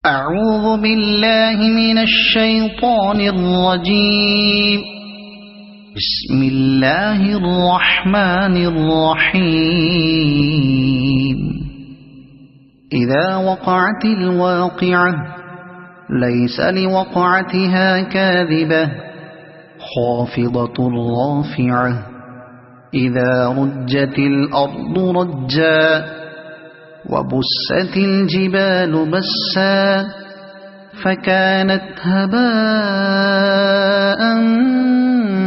أعوذ بالله من الشيطان الرجيم. بسم الله الرحمن الرحيم. إذا وقعت الواقعة ليس لوقعتها كاذبة خافضة رافعة إذا رجت الأرض رجا وبست الجبال بسا فكانت هباء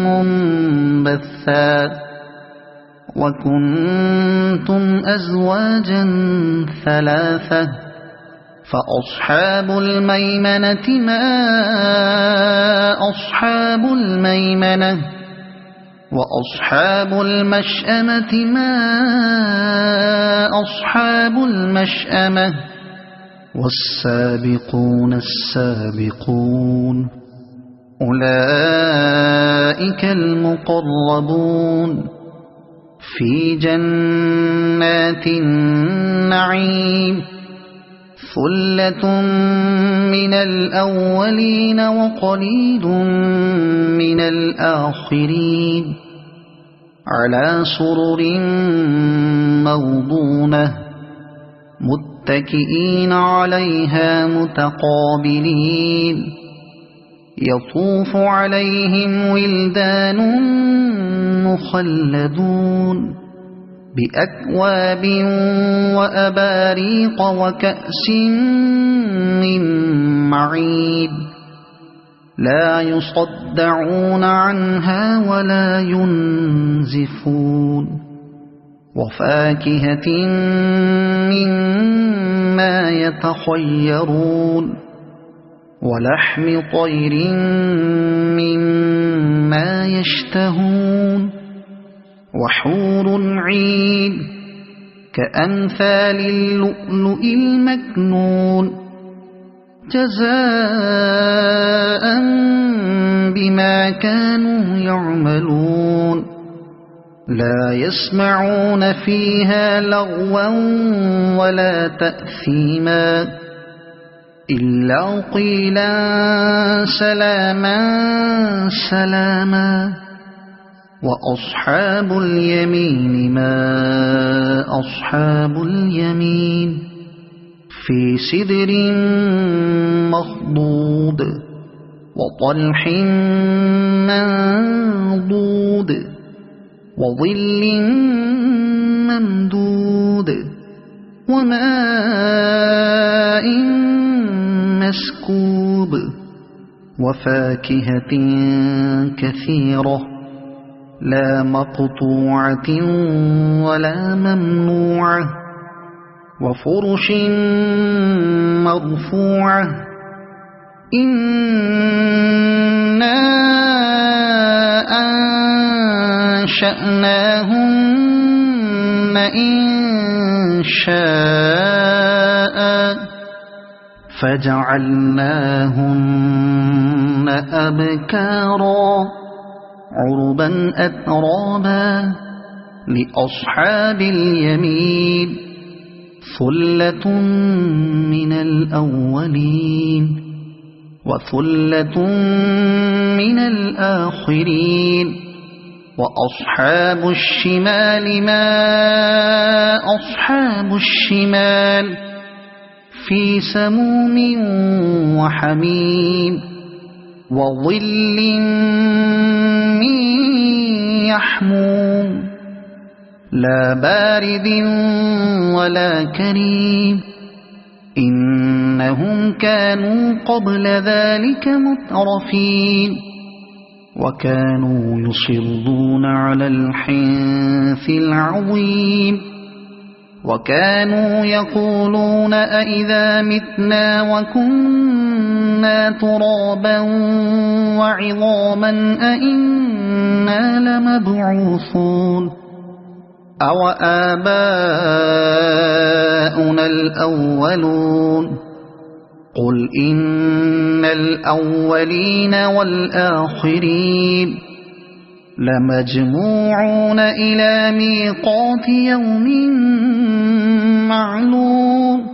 منبثا وكنتم أزواجا ثلاثة فأصحاب الميمنة ما أصحاب الميمنة وأصحاب المشأمة ما أصحاب المشأمة والسابقون السابقون أولئك المقربون في جنات النعيم ثلة من الأولين وقليل من الآخرين على سرر موضونة متكئين عليها متقابلين يطوف عليهم ولدان مخلدون بأكواب وأباريق وكأس من معين لا يصدعون عنها ولا ينزفون وفاكهة مما يتخيرون ولحم طير مما يشتهون وحور عين كأمثال اللؤلؤ المكنون جزاء بما كانوا يعملون لا يسمعون فيها لغوا ولا تأثيما إلا قيلا سلاما سلاما وأصحاب اليمين ما أصحاب اليمين في سدر مخضود وطلح منضود وظل ممدود وماء مسكوب وفاكهة كثيرة لا مقطوعة ولا ممنوعة وفرش مرفوعة إنا أنشأناهن إنشاء فجعلناهن أبكارا عربا أترابا لأصحاب اليمين ثلة من الأولين وثلة من الآخرين وأصحاب الشمال ما أصحاب الشمال في سموم وحميم وظل من يحموم لا بارد ولا كريم إنهم كانوا قبل ذلك مترفين وكانوا يصرون على الحنث العظيم وكانوا يقولون أئذا متنا وكنا ترابا وعظاما أئنا لمبعوثون أو آباؤنا الأولون قل إن الأولين والآخرين لمجموعون إلى ميقات يوم معلوم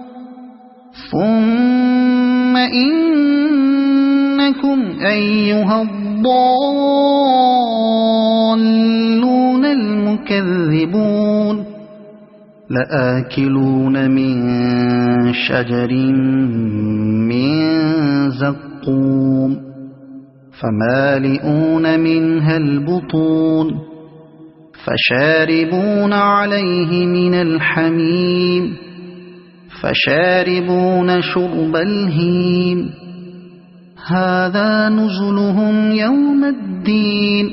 ثم إنكم أيها الضالون المكذبون لآكلون من شجر من زقوم فمالئون منها البطون فشاربون عليه من الحميم فشاربون شرب الهيم هذا نزلهم يوم الدين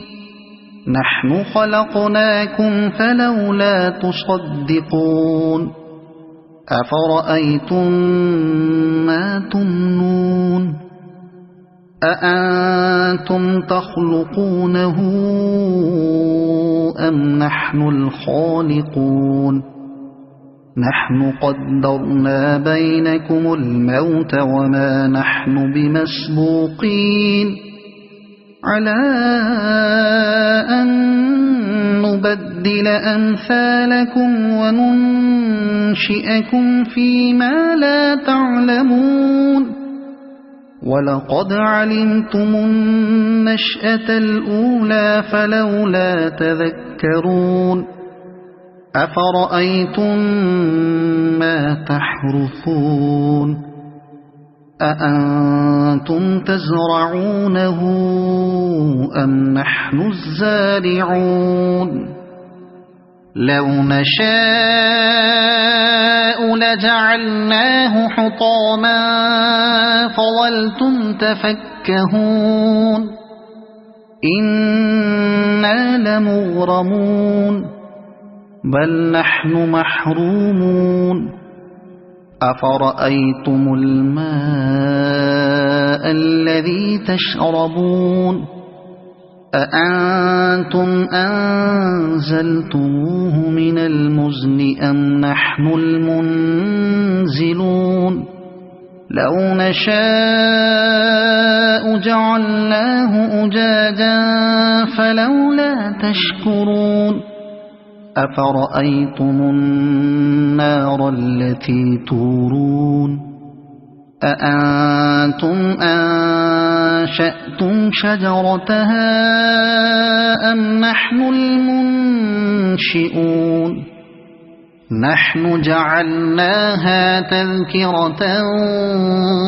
نحن خلقناكم فلولا تصدقون أفرأيتم ما تمنون أأنتم تخلقونه أم نحن الخالقون نحن قدرنا بينكم الموت وما نحن بمسبوقين على أن نبدل أمثالكم وننشئكم فيما لا تعلمون ولقد علمتم النشأة الأولى فلولا تذكرون أفرأيتم ما تحرثون أأنتم تزرعونه أم نحن الزارعون لو نشاء لجعلناه حطاما فظلتم تفكهون إنا لمغرمون بل نحن محرومون أفرأيتم الماء الذي تشربون أأنتم أنزلتموه من المزن أم نحن المنزلون لو نشاء جعلناه أجاجا فلولا تشكرون أفرأيتم النار التي تورون أأنتم أنشأتم شجرتها أم نحن المنشئون نحن جعلناها تذكرة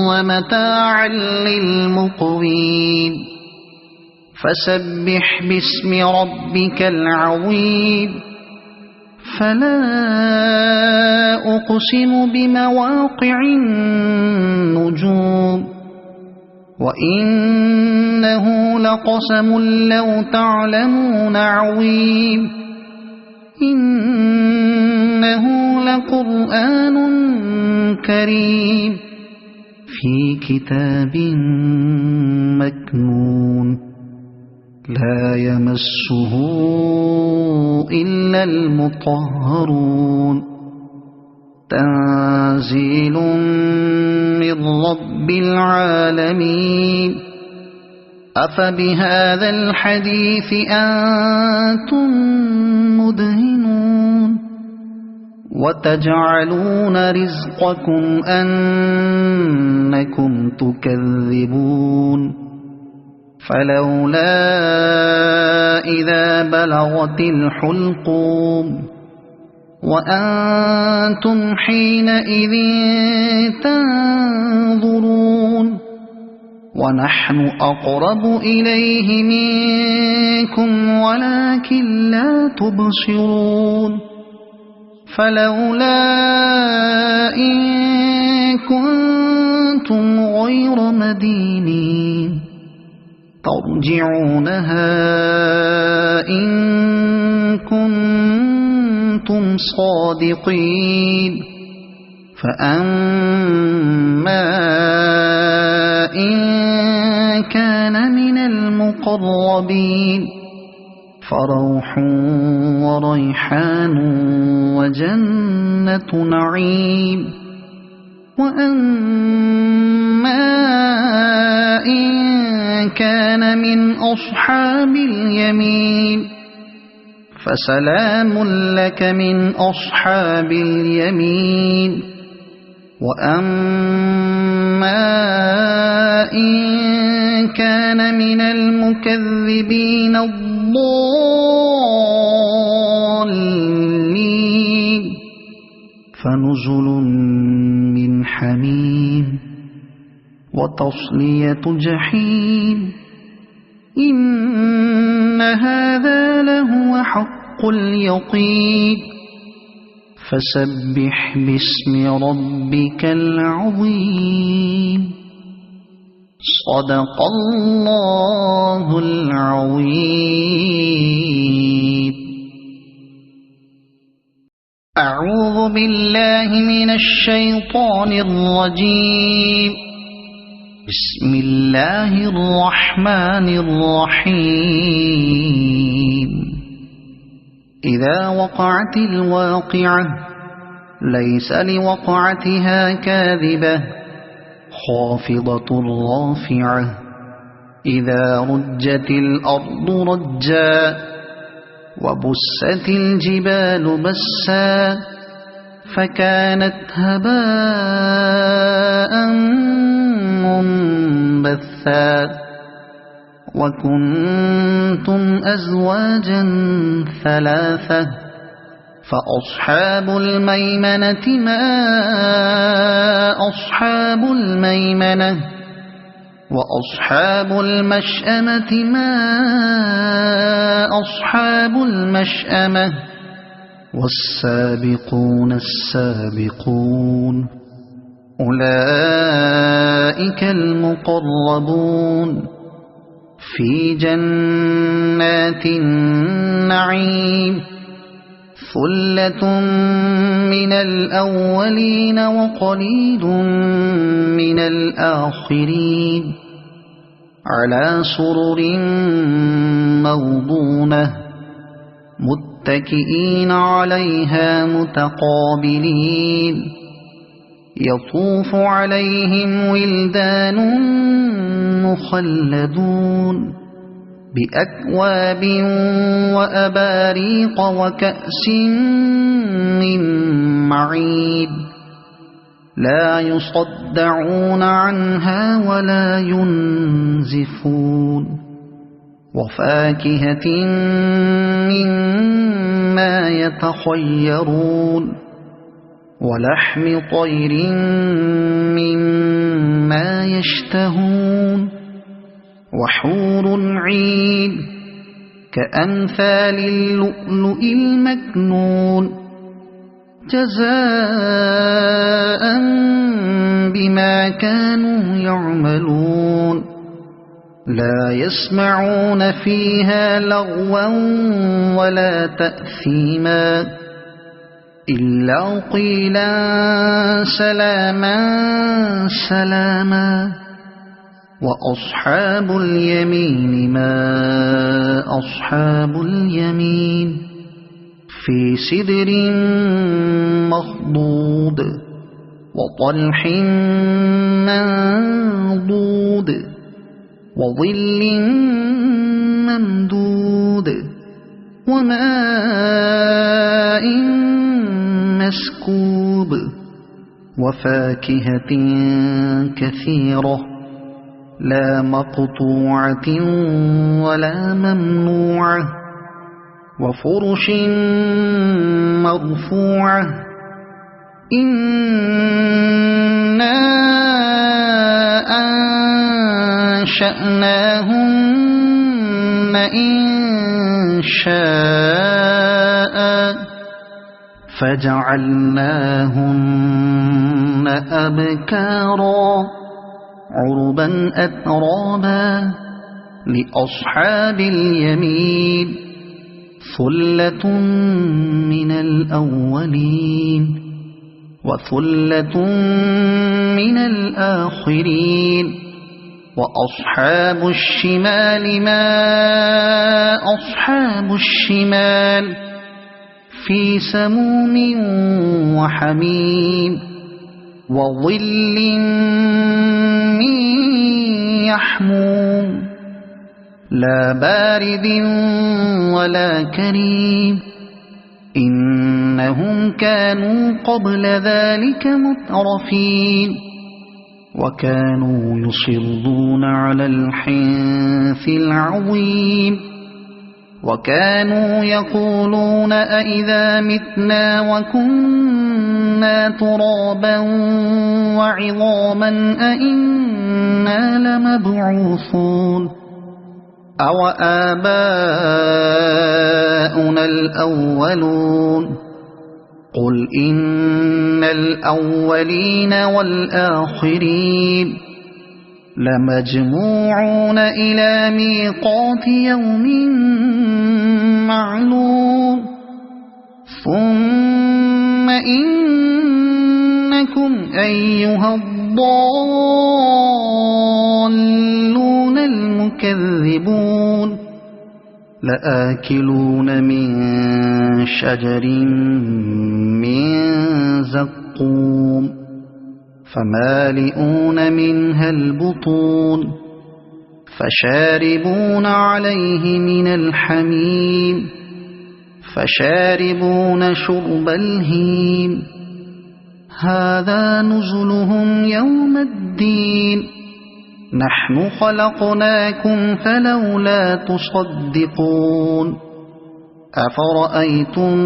ومتاعا للمقوين فسبح باسم ربك العظيم فلا أقسم بمواقع النجوم وإنه لقسم لو تعلمون عظيم إنه لقرآن كريم في كتاب مكنون لا يمسه إلا المطهرون تنزيل من رب العالمين أفبهذا الحديث أنتم مدهنون وتجعلون رزقكم أنكم تكذبون فلولا إذا بلغت الحلقوم وأنتم حينئذ تنظرون ونحن أقرب إليه منكم ولكن لا تبصرون فلولا إن كنتم غير مدينين ترجعونها إن كنتم صادقين فأما إن كان من المقربين فروح وريحان وجنة نعيم وأما إن كان من أصحاب اليمين فسلام لك من أصحاب اليمين وأما إن كان من المكذبين الضالين فنزل من حميم وتصلية جحيم إن هذا لهو حق اليقين فسبح باسم ربك العظيم صدق الله العظيم. أعوذ بالله من الشيطان الرجيم. بسم الله الرحمن الرحيم. إذا وقعت الواقعة ليس لوقعتها كاذبة خافضة رافعة إذا رجت الأرض رجا وبست الجبال بسا فكانت هباء منبثا وكنتم أزواجا ثلاثة فأصحاب الميمنة ما أصحاب الميمنة وأصحاب المشأمة ما أصحاب المشأمة والسابقون السابقون أولئك المقربون في جنات النعيم ثلة من الأولين وقليل من الآخرين على سرر موضونة متكئين عليها متقابلين يطوف عليهم ولدان مخلدون بأكواب وأباريق وكأس من معين لا يصدعون عنها ولا ينزفون وفاكهة مما يتخيرون ولحم طير مما يشتهون وحور عين كأمثال اللؤلؤ المكنون جزاء بما كانوا يعملون لا يسمعون فيها لغوا ولا تأثيما إلا قيلا سلاما سلاما وأصحاب اليمين ما أصحاب اليمين في سدر مخضود وطلح منضود وظل ممدود وماء مسكوب وفاكهة كثيرة لا مقطوعة ولا ممنوعة وفرش مرفوعة إنا أنشأناهن إنشاء فجعلناهن أبكارا عربا أترابا لأصحاب اليمين ثلة من الأولين وثلة من الآخرين وأصحاب الشمال ما أصحاب الشمال في سموم وحميم وظل من يحموم لا بارد ولا كريم إنهم كانوا قبل ذلك مترفين وكانوا يصرون على الحنث العظيم وكانوا يقولون أإذا متنا وكنا ترابا وعظاما أإنا لمبعوثون أو آباؤنا الأولون قل إن الأولين والآخرين لمجموعون إلى ميقات يوم معلوم ثم إنكم أيها الضالون المكذبون لآكلون من شجر من زقوم فمالئون منها البطون فشاربون عليه من الحميم فشاربون شرب الهيم هذا نزلهم يوم الدين نحن خلقناكم فلولا تصدقون أفرأيتم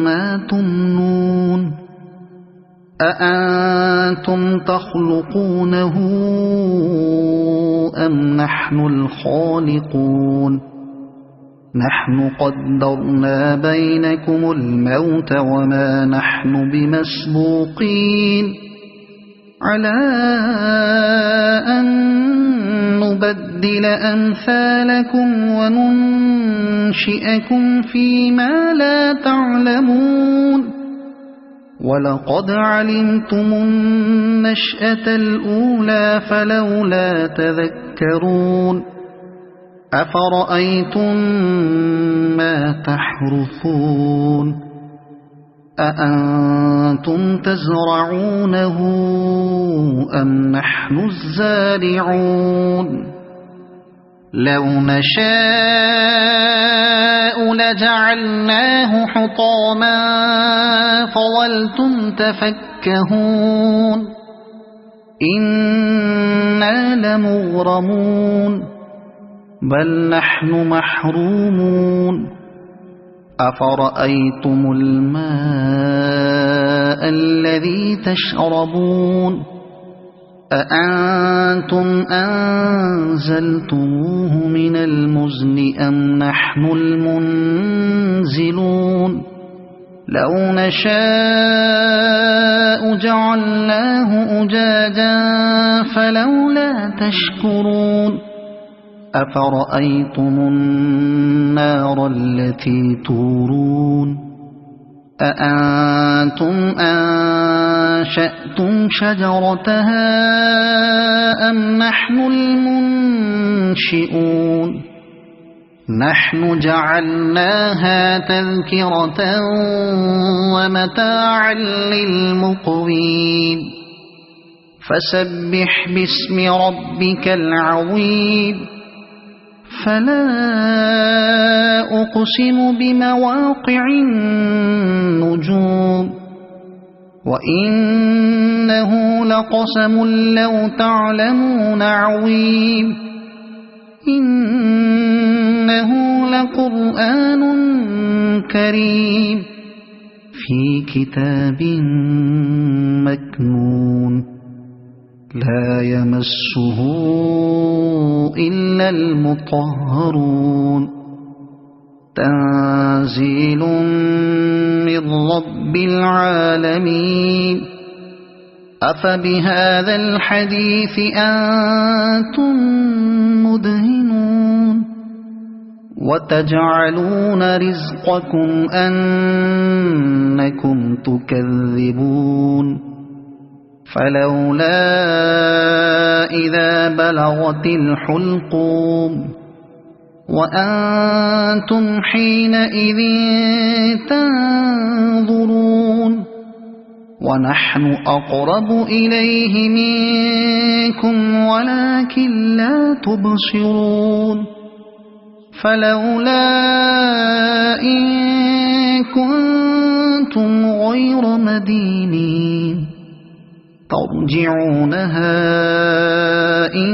ما تمنون أأنتم تخلقونه أم نحن الخالقون نحن قدرنا بينكم الموت وما نحن بمسبوقين على أن نبدل أمثالكم وننشئكم فيما لا تعلمون ولقد علمتم النشأة الأولى فلولا تذكرون أفرأيتم ما تحرثون أأنتم تزرعونه أم نحن الزارعون لو نشاء لجعلناه حطاما فظلتم تفكهون إنا لمغرمون بل نحن محرومون أفرأيتم الماء الذي تشربون أأنتم أنزلتموه من المزن أم نحن المنزلون لو نشاء جعلناه أجاجا فلولا تشكرون أفرأيتم النار التي تورون أأنتم أنشأتم شجرتها أم نحن المنشئون نحن جعلناها تذكرة ومتاعا للمقوين فسبح باسم ربك العظيم فلا أقسم بمواقع النجوم وإنه لقسم لو تعلمون عظيم إنه لقرآن كريم في كتاب مكنون لا يمسه إلا المطهرون تنزيل من رب العالمين أفبهذا الحديث أنتم مدهنون وتجعلون رزقكم أنكم تكذبون فلولا إذا بلغت الحلقوم وأنتم حينئذ تنظرون ونحن أقرب إليه منكم ولكن لا تبصرون فلولا إن كنتم غير مدينين ترجعونها إن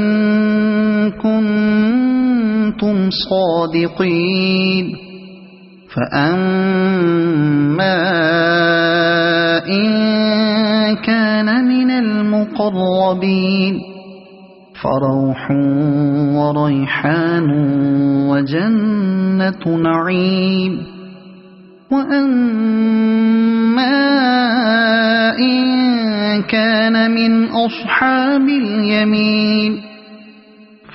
كنتم صادقين فأما إن كان من المقربين فروح وريحان وجنة نعيم وأما إن كان من أصحاب اليمين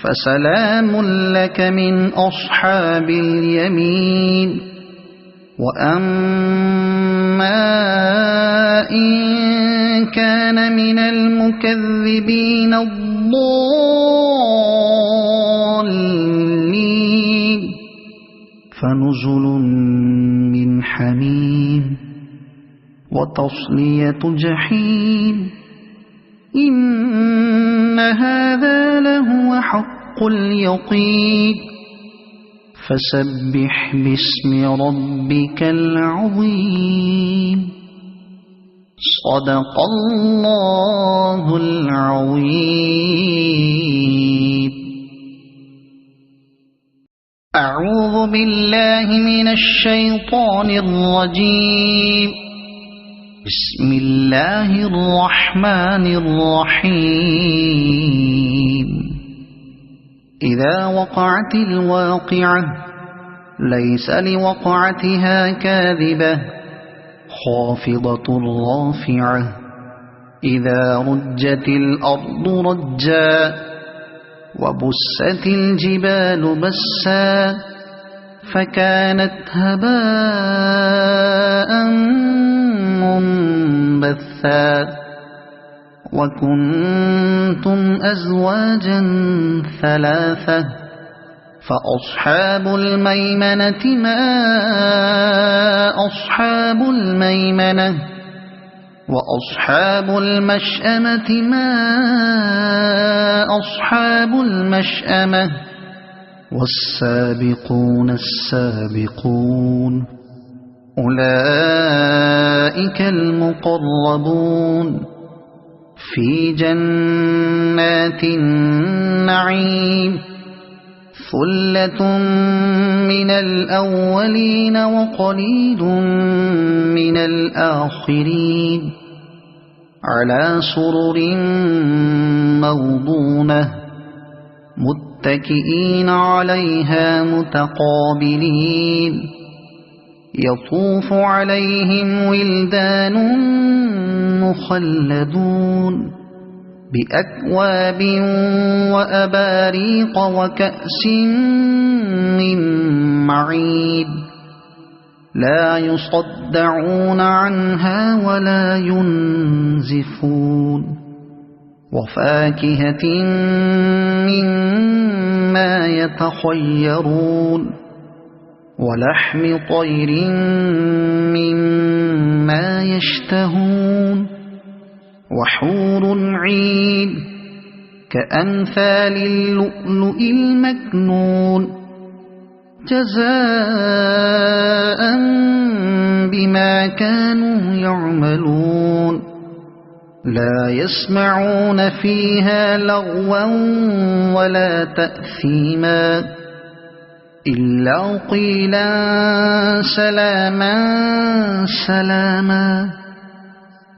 فسلام لك من أصحاب اليمين وأما إن كان من المكذبين الضالين فنزل من حميم وتصلية جحيم إن هذا لهو حق اليقين فسبح باسم ربك العظيم صدق الله العظيم. أعوذ بالله من الشيطان الرجيم. بسم الله الرحمن الرحيم. إذا وقعت الواقعة ليس لوقعتها كاذبة خافضة رافعة إذا رجت الأرض رجا وبست الجبال بسا فكانت هباء منبثا وكنتم أزواجا ثلاثة فأصحاب الميمنة ما أصحاب الميمنة وأصحاب المشأمة ما أصحاب المشأمة والسابقون السابقون أولئك المقربون في جنات النعيم ثلة من الأولين وقليل من الآخرين على سرر موضونة متكئين عليها متقابلين يطوف عليهم ولدان مخلدون بأكواب وأباريق وكأس من معين لا يصدعون عنها ولا ينزفون وفاكهة مما يتخيرون ولحم طير مما يشتهون وحور عين كأمثال اللؤلؤ المكنون جزاء بما كانوا يعملون لا يسمعون فيها لغوا ولا تأثيما إلا قيلا سلاما سلاما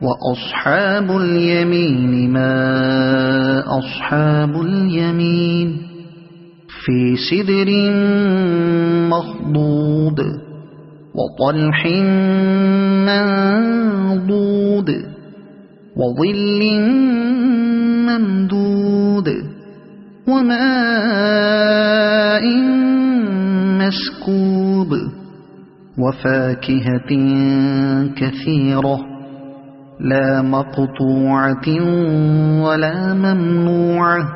وأصحاب اليمين ما أصحاب اليمين في سدر مخضود وطلح منضود وظل ممدود وماء مسكوب وفاكهة كثيرة لا مقطوعة ولا ممنوعة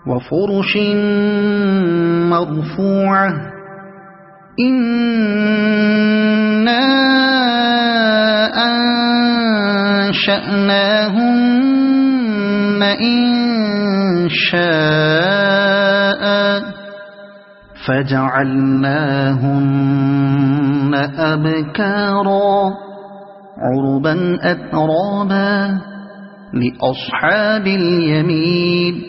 وفرش مرفوعة إنا أنشأناهن إنشاء فجعلناهن أبكارا عربا أترابا لأصحاب اليمين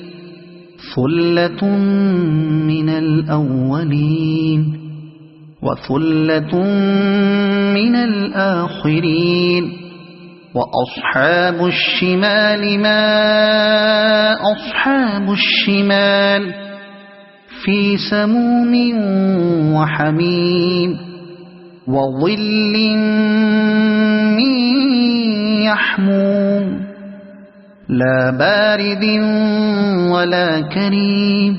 ثلة من الأولين وثلة من الآخرين وأصحاب الشمال ما أصحاب الشمال في سموم وحميم وظل من يحموم لا بارد ولا كريم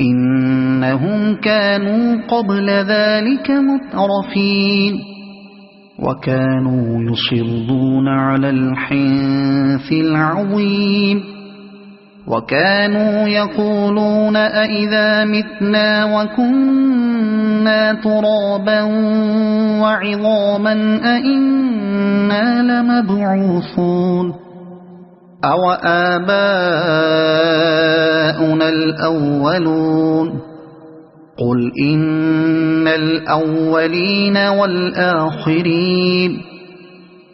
إنهم كانوا قبل ذلك مترفين وكانوا يصرون على الحنث العظيم وكانوا يقولون أئذا متنا وكنا ترابا وعظاما أئنا لمبعوثون أو آباؤنا الأولون قل إن الأولين والآخرين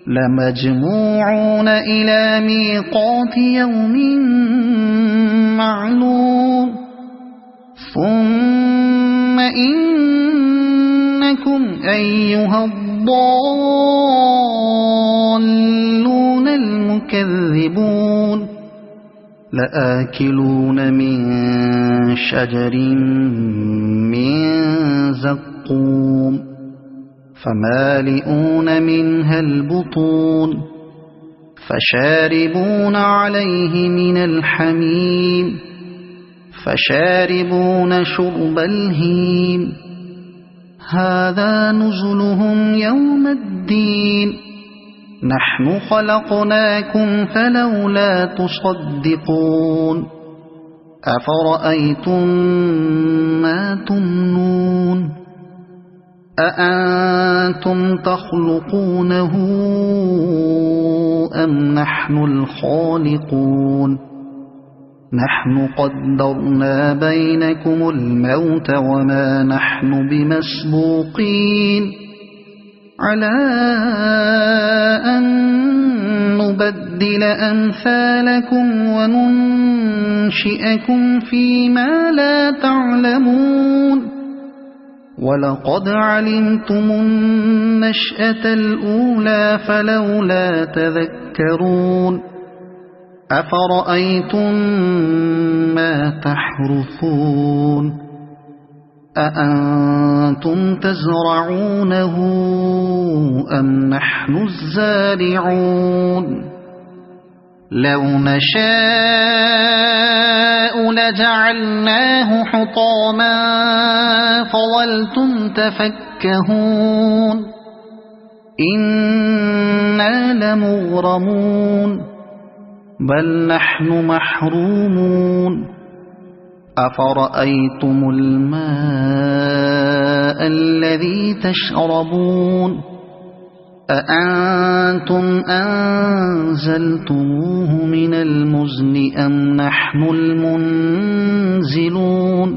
لمجموعون إلى ميقات يوم معلوم ثم إنكم أيها الضالون المكذبون لآكلون من شجر من زقوم فمالئون منها البطون فشاربون عليه من الحميم فشاربون شرب الهيم هذا نزلهم يوم الدين نحن خلقناكم فلولا تصدقون أفرأيتم ما تمنون أأنتم تخلقونه أم نحن الخالقون نحن قدرنا بينكم الموت وما نحن بمسبوقين على أن نبدل أمثالكم وننشئكم فيما لا تعلمون ولقد علمتم النشأة الأولى فلولا تذكرون أفرأيتم ما تحرثون أأنتم تزرعونه أم نحن الزارعون لو نشاء لجعلناه حطاما فظلتم تفكهون إنا لمغرمون بل نحن محرومون أفرأيتم الماء الذي تشربون أأنتم أنزلتموه من المزن أم نحن المنزلون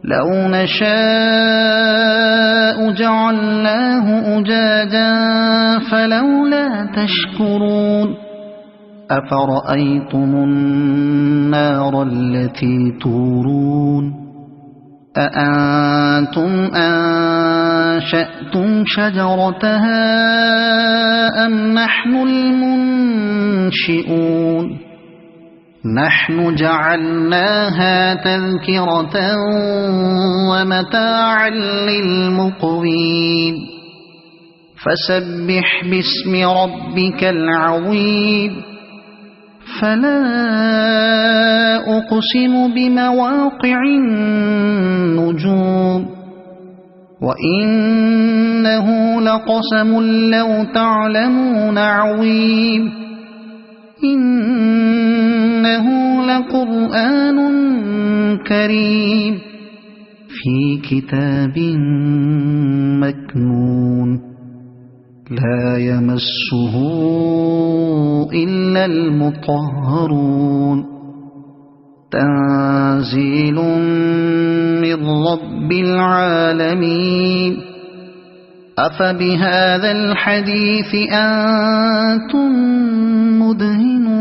لو نشاء جعلناه أجاجا فلولا تشكرون أفرأيتم النار التي تورون أأنتم أنشأتم شجرتها أم نحن المنشئون نحن جعلناها تذكرة ومتاعا للمقوين فسبح باسم ربك العظيم فلا أقسم بمواقع النجوم وإنه لقسم لو تعلمون عظيم إنه لقرآن كريم في كتاب مكنون لا يمسه إلا المطهرون تنزيل من رب العالمين أفبهذا الحديث أنتم مدهنون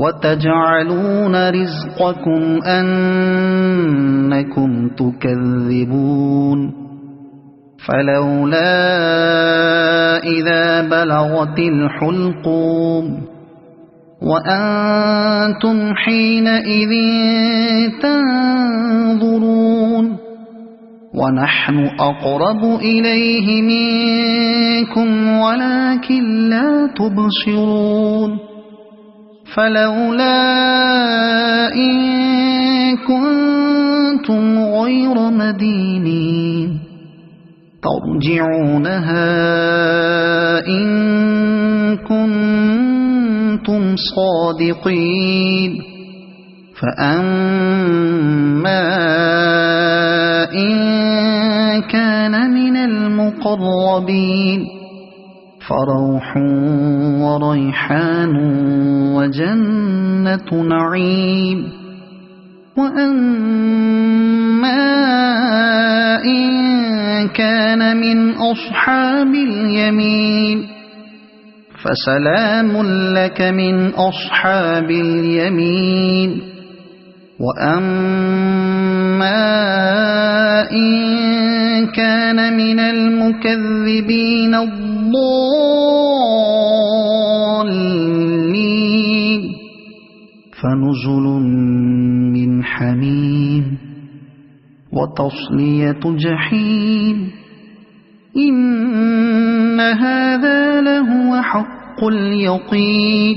وتجعلون رزقكم أنكم تكذبون فلولا إذا بلغت الحلقوم وأنتم حينئذ تنظرون ونحن أقرب إليه منكم ولكن لا تبصرون فلولا إن كنتم غير مدينين ترجعونها إن كنتم صادقين فأما إن كان من المقربين فروح وريحان وجنة نعيم وأما إن كان من أصحاب اليمين فسلام لك من أصحاب اليمين وأما إن كان من المكذبين الضالين فنزل من حميم وتصلية جحيم إن هذا لهو حق اليقين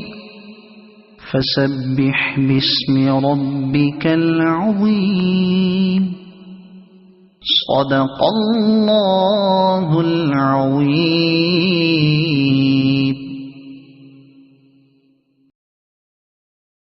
فسبح باسم ربك العظيم صدق الله العظيم.